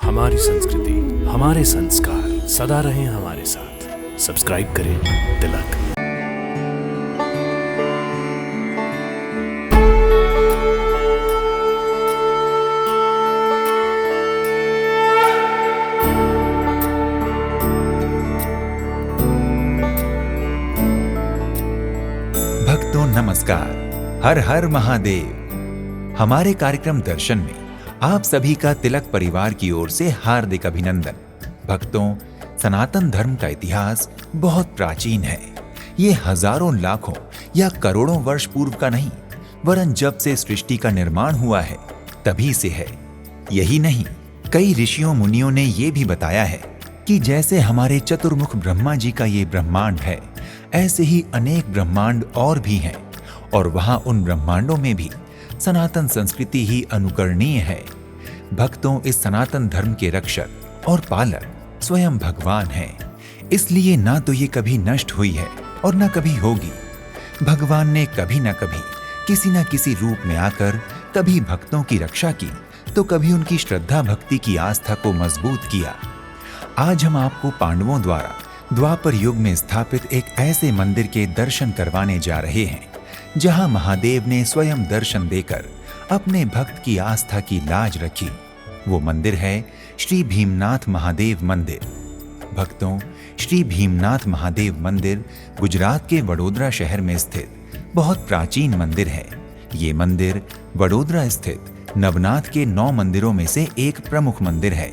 हमारी संस्कृति, हमारे संस्कार सदा रहें हमारे साथ। सब्सक्राइब करें तिलक। भक्तों नमस्कार, हर हर महादेव। हमारे कार्यक्रम दर्शन में आप सभी का तिलक परिवार की ओर से हार्दिक अभिनंदन। भक्तों, सनातन धर्म का इतिहास बहुत प्राचीन है। ये हजारों लाखों या करोड़ों वर्ष पूर्व का नहीं, वरन जब से सृष्टि का निर्माण हुआ है तभी से है। यही नहीं, कई ऋषियों मुनियों ने ये भी बताया है कि जैसे हमारे चतुर्मुख ब्रह्मा जी का ये ब्रह्मांड है, ऐसे ही अनेक ब्रह्मांड और भी हैं, और वहां उन ब्रह्मांडों में भी सनातन संस्कृति ही अनुकरणीय है। भक्तों, इस सनातन धर्म के रक्षक और पालक स्वयं भगवान हैं। इसलिए ना तो ये कभी नष्ट हुई है और ना कभी होगी। भगवान ने कभी ना कभी किसी न किसी रूप में आकर कभी भक्तों की रक्षा की, तो कभी उनकी श्रद्धा भक्ति की आस्था को मजबूत किया। आज हम आपको पांडवों द्वारा द्वापर युग में स्थापित एक ऐसे मंदिर के दर्शन करवाने जा रहे हैं जहां महादेव ने स्वयं दर्शन देकर अपने भक्त की आस्था की लाज रखी। वो मंदिर है श्री भीमनाथ महादेव मंदिर। भक्तों, श्री भीमनाथ महादेव मंदिर गुजरात के वडोदरा शहर में स्थित बहुत प्राचीन मंदिर है। ये मंदिर वडोदरा स्थित नवनाथ के 9 मंदिरों में से एक प्रमुख मंदिर है।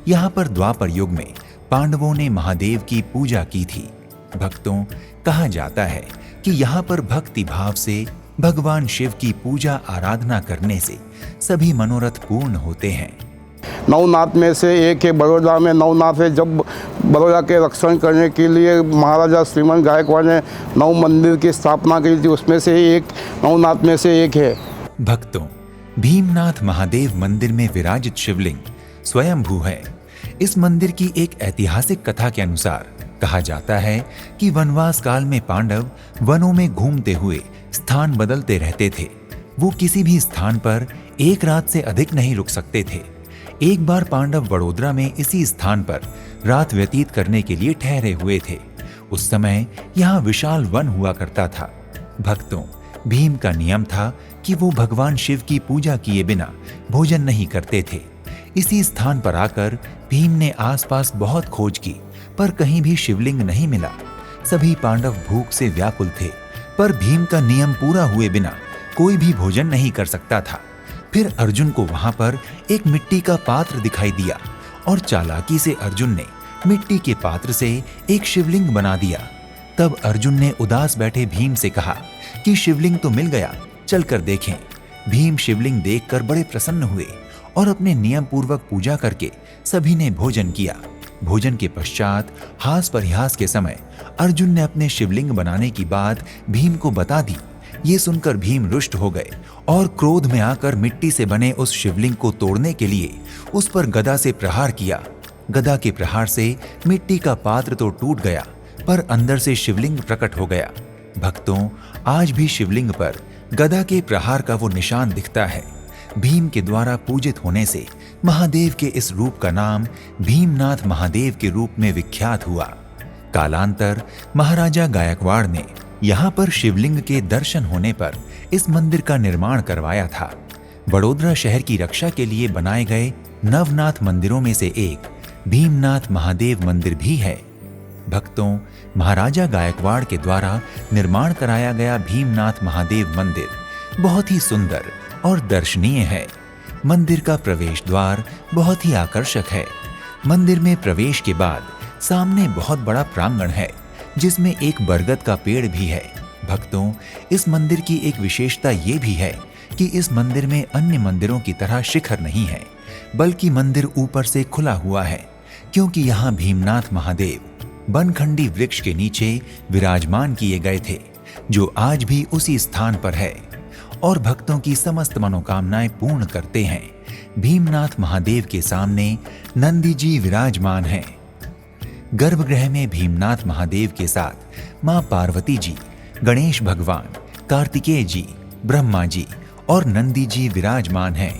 यहाँ पर द्वापर युग में पांडवों ने महादेव की पूजा की थी। भक्तों, कहा जाता है कि यहाँ पर भक्ति भाव से भगवान शिव की पूजा आराधना करने से सभी मनोरथ पूर्ण होते हैं। नवनाथ में से एक है बड़ौदा में। नवनाथ है, जब बड़ौदा के रक्षण करने के लिए महाराजा श्रीमंत गायकवाड़ ने 9 मंदिर की स्थापना की थी, उसमें से एक नवनाथ में से एक है। भक्तों, भीमनाथ महादेव मंदिर में विराजित शिवलिंग स्वयंभू है। इस मंदिर की एक ऐतिहासिक कथा के अनुसार कहा जाता है कि वनवास काल में पांडव वनों में घूमते हुए स्थान बदलते रहते थे। वो किसी भी स्थान पर एक रात से अधिक नहीं रुक सकते थे। एक बार पांडव वडोदरा में इसी स्थान पर रात व्यतीत करने के लिए ठहरे हुए थे। उस समय यहाँ विशाल वन हुआ करता था। भक्तों, भीम का नियम था कि वो भगवान शिव की पूजा किए बिना भोजन नहीं करते थे। इसी स्थान पर आकर भीम ने आसपास बहुत खोज की, पर कहीं भी शिवलिंग नहीं मिला। सभी पांडव भूख से व्याकुल थे, पर भीम का नियम पूरा हुए बिना कोई भी भोजन नहीं कर सकता था। फिर अर्जुन को वहां पर एक मिट्टी का पात्र दिखाई दिया और चालाकी से अर्जुन ने मिट्टी के पात्र से एक शिवलिंग बना दिया। तब अर्जुन ने उदास बैठे भीम से कहा कि शिवलिंग तो मिल गया, चलकर देखें। भीम शिवलिंग देखकर बड़े प्रसन्न हुए और अपने नियम पूर्वक पूजा करके सभी ने भोजन किया। भोजन के पश्चात हास परिहास के समय अर्जुन ने अपने शिवलिंग बनाने की बात भीम को बता दी। ये सुनकर भीम रुष्ट हो गए और क्रोध में आकर मिट्टी से बने उस शिवलिंग को तोड़ने के लिए उस पर गदा से प्रहार किया। गदा के प्रहार से मिट्टी का पात्र तो टूट गया, पर अंदर से शिवलिंग प्रकट हो गया। भक्तों, आज भी शिवलिंग पर गदा के प्रहार का वो निशान दिखता है। भीम के द्वारा पूजित होने से महादेव के इस रूप का नाम भीमनाथ महादेव के रूप में विख्यात हुआ। कालांतर महाराजा गायकवाड़ ने यहाँ पर शिवलिंग के दर्शन होने पर इस मंदिर का निर्माण करवाया था। वडोदरा शहर की रक्षा के लिए बनाए गए नवनाथ मंदिरों में से एक भीमनाथ महादेव मंदिर भी है। भक्तों, महाराजा गायकवाड़ के द्वारा निर्माण कराया गया भीमनाथ महादेव मंदिर बहुत ही सुंदर और दर्शनीय है। मंदिर का प्रवेश द्वार बहुत ही आकर्षक है। मंदिर में प्रवेश के बाद सामने बहुत बड़ा प्रांगण है, जिसमें एक बरगद का पेड़ भी है। भक्तों, इस मंदिर की एक विशेषता ये भी है कि इस मंदिर में अन्य मंदिरों की तरह शिखर नहीं है, बल्कि मंदिर ऊपर से खुला हुआ है, क्योंकि यहाँ भीमनाथ महादेव बनखंडी वृक्ष के नीचे विराजमान किए गए थे, जो आज भी उसी स्थान पर है और भक्तों की समस्त मनोकामनाएं पूर्ण करते हैं। भीमनाथ महादेव के सामने नंदी जी विराजमान हैं। गर्भगृह में भीमनाथ महादेव के साथ मां पार्वती जी, गणेश भगवान, कार्तिकेय जी, ब्रह्मा जी और नंदी जी विराजमान हैं।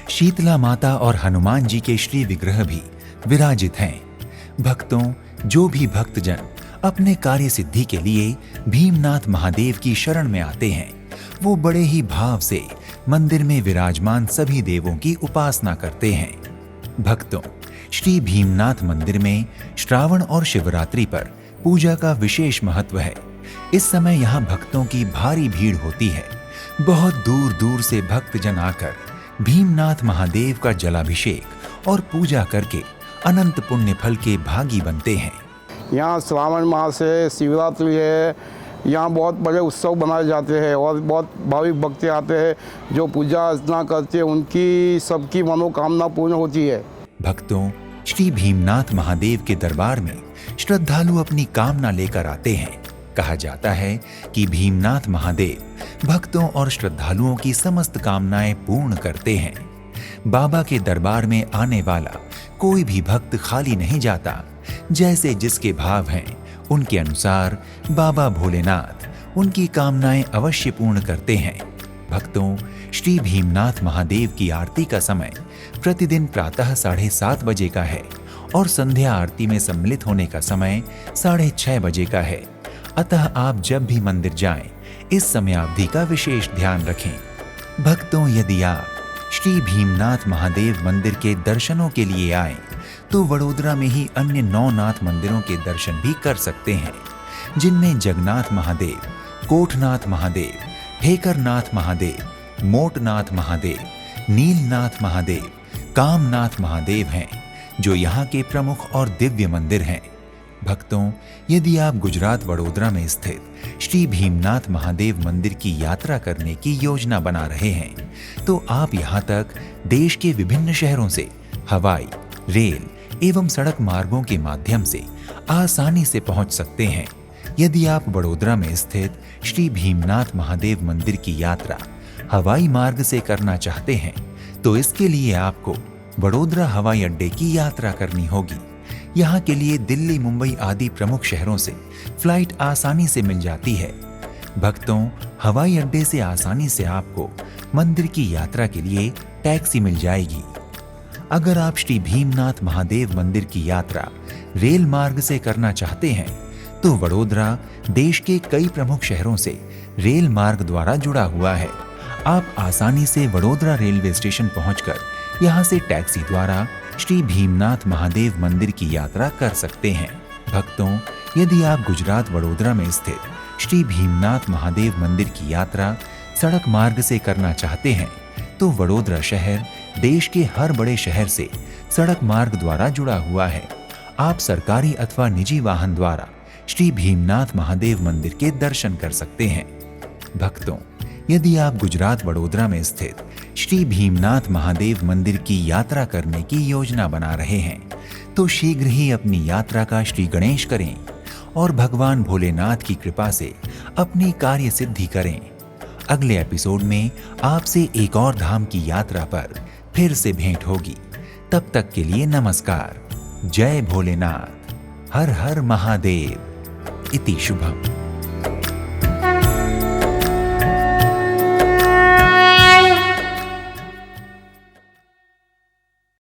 शीतला माता और हनुमान जी के श्री विग्रह भी विराजित हैं। भक्तों, जो भी भक्तजन अपने कार्य सिद्धि के लिए भीमनाथ महादेव की शरण में आते हैं, वो बड़े ही भाव से मंदिर में विराजमान सभी देवों की उपासना करते हैं। भक्तों, श्री भीमनाथ मंदिर में श्रावण और शिवरात्रि पर पूजा का विशेष महत्व है। इस समय यहाँ भक्तों की भारी भीड़ होती है। बहुत दूर दूर से भक्तजन आकर भीमनाथ महादेव का जलाभिषेक और पूजा करके अनंत पुण्य फल के भागी बनते हैं। यहाँ श्रावण मास है, शिवरात्रि है, यहाँ बहुत बड़े उत्सव मनाए जाते हैं और बहुत भाविक भक्त आते हैं जो पूजा अर्चना करते हैं, उनकी सबकी मनोकामना पूर्ण होती है। भक्तों, श्री भीमनाथ महादेव के दरबार में श्रद्धालु अपनी कामना लेकर आते हैं। कहा जाता है कि भीमनाथ महादेव भक्तों और श्रद्धालुओं की समस्त कामनाएं पूर्ण करते हैं। बाबा के दरबार में आने वाला कोई भी भक्त खाली नहीं जाता। जैसे जिसके भाव हैं, उनके अनुसार बाबा भोलेनाथ उनकी कामनाएं अवश्य पूर्ण करते हैं। भक्तों, श्री भीमनाथ महादेव की आरती का समय प्रतिदिन प्रातः 7:30 बजे का है और संध्या आरती में सम्मिलित होने का समय 6:30 बजे का है। अतः आप जब भी मंदिर जाएं, इस समयावधि का विशेष ध्यान रखें। भक्तों, यदि आप श्री भीमनाथ महादेव मंदिर के दर्शनों के लिए आएं, तो वडोदरा में ही अन्य 9 नाथ मंदिरों के दर्शन भी कर सकते हैं, जिनमें जगन्नाथ महादेव, कोठनाथ महादेव, ठेकरनाथ महादेव, मोटनाथ महादेव, नीलनाथ महादेव, कामनाथ महादेव हैं, जो यहाँ के प्रमुख और दिव्य मंदिर हैं। भक्तों, यदि आप गुजरात वडोदरा में स्थित श्री भीमनाथ महादेव मंदिर की यात्रा करने की योजना बना रहे हैं, तो आप यहाँ तक देश के विभिन्न शहरों से हवाई, रेल एवं सड़क मार्गों के माध्यम से आसानी से पहुंच सकते हैं। यदि आप वडोदरा में स्थित श्री भीमनाथ महादेव मंदिर की यात्रा हवाई मार्ग से करना चाहते हैं, तो इसके लिए आपको वडोदरा हवाई अड्डे की यात्रा करनी होगी। यहाँ के लिए दिल्ली, मुंबई आदि प्रमुख शहरों से फ्लाइट आसानी से मिल जाती है। भक्तों, हवाई अड्डे से आसानी से आपको मंदिर की यात्रा के लिए टैक्सी मिल जाएगी। अगर आप श्री भीमनाथ महादेव मंदिर की यात्रा रेल मार्ग से करना चाहते हैं, तो वडोदरा देश के कई प्रमुख शहरों से रेल मार्ग द्वारा जुड़ा हुआ है। आप आसानी से वडोदरा रेलवे स्टेशन पहुंचकर यहां से टैक्सी द्वारा श्री भीमनाथ महादेव मंदिर की यात्रा कर सकते हैं। भक्तों, यदि आप गुजरात वडोदरा में स्थित श्री भीमनाथ महादेव मंदिर की यात्रा सड़क मार्ग से करना चाहते हैं, तो वडोदरा शहर देश के हर बड़े शहर से सड़क मार्ग द्वारा जुड़ा हुआ है। आप सरकारी अथवा निजी वाहन द्वारा श्री भीमनाथ महादेव मंदिर के दर्शन कर सकते हैं। भक्तों, यदि आप गुजरात वडोदरा में स्थित श्री भीमनाथ महादेव मंदिर की यात्रा करने की योजना बना रहे हैं, तो शीघ्र ही अपनी यात्रा का श्री गणेश करें और भगवान भोलेनाथ की कृपा से अपनी कार्य सिद्धि करें। अगले एपिसोड में आपसे एक और धाम की यात्रा पर फिर से भेंट होगी। तब तक के लिए नमस्कार। जय भोलेनाथ। हर हर महादेव। इति शुभम।